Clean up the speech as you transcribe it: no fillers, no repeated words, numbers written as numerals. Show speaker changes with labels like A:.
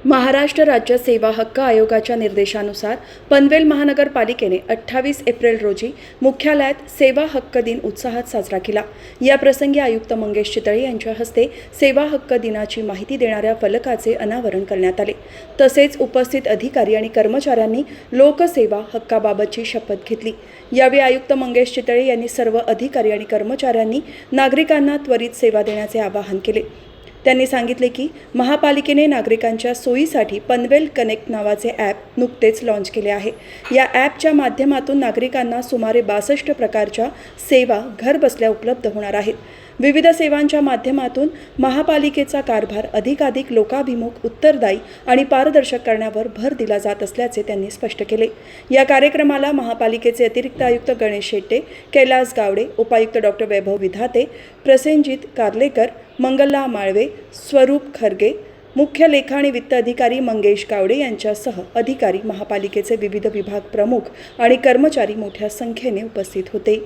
A: महाराष्ट्र राज्य सेवा हक्क आयोगाच्या निर्देशानुसार पनवेल महानगरपालिकेने 28 एप्रिल रोजी मुख्यालयात सेवा हक्क दिन उत्साहात साजरा केला। या प्रसंगी आयुक्त मंगेश चितळे यांच्या हस्ते सेवा हक्क दिनाची माहिती देणाऱ्या फलकाचे अनावरण करण्यात आले। तसेच उपस्थित अधिकारी आणि कर्मचाऱ्यांनी लोकसेवा हक्काबाबतची शपथ घेतली। यावेळी आयुक्त मंगेश चितळे यांनी सर्व अधिकारी आणि कर्मचाऱ्यांनी नागरिकांना त्वरित सेवा देण्याचे आवाहन केले। त्यांनी सांगितले की महापालिकेने नागरिकांच्या सोयीसाठी पनवेल कनेक्ट नावाचे ॲप नुकतेच लॉन्च केले आहे। या ॲपच्या माध्यमातून नागरिकांना सुमारे 62 प्रकारच्या सेवा घरबसल्या उपलब्ध होणार आहेत। विविध सेवांच्या माध्यमातून महापालिकेचा कारभार अधिकाधिक लोकाभिमुख, उत्तरदायी आणि पारदर्शक करण्यावर भर दिला जात असल्याचे त्यांनी स्पष्ट केले। या कार्यक्रमाला महापालिकेचे अतिरिक्त आयुक्त गणेश शेट्टे, कैलास गावडे, उपायुक्त डॉक्टर वैभव विधाते, प्रसेनजीत कार्लेकर, मंगला माळवे, स्वरूप खरगे, मुख्य लेखा आणि वित्त अधिकारी मंगेश गावडे यांच्यासह अधिकारी, महापालिकेचे विविध विभाग प्रमुख आणि कर्मचारी मोठ्या संख्येने उपस्थित होते।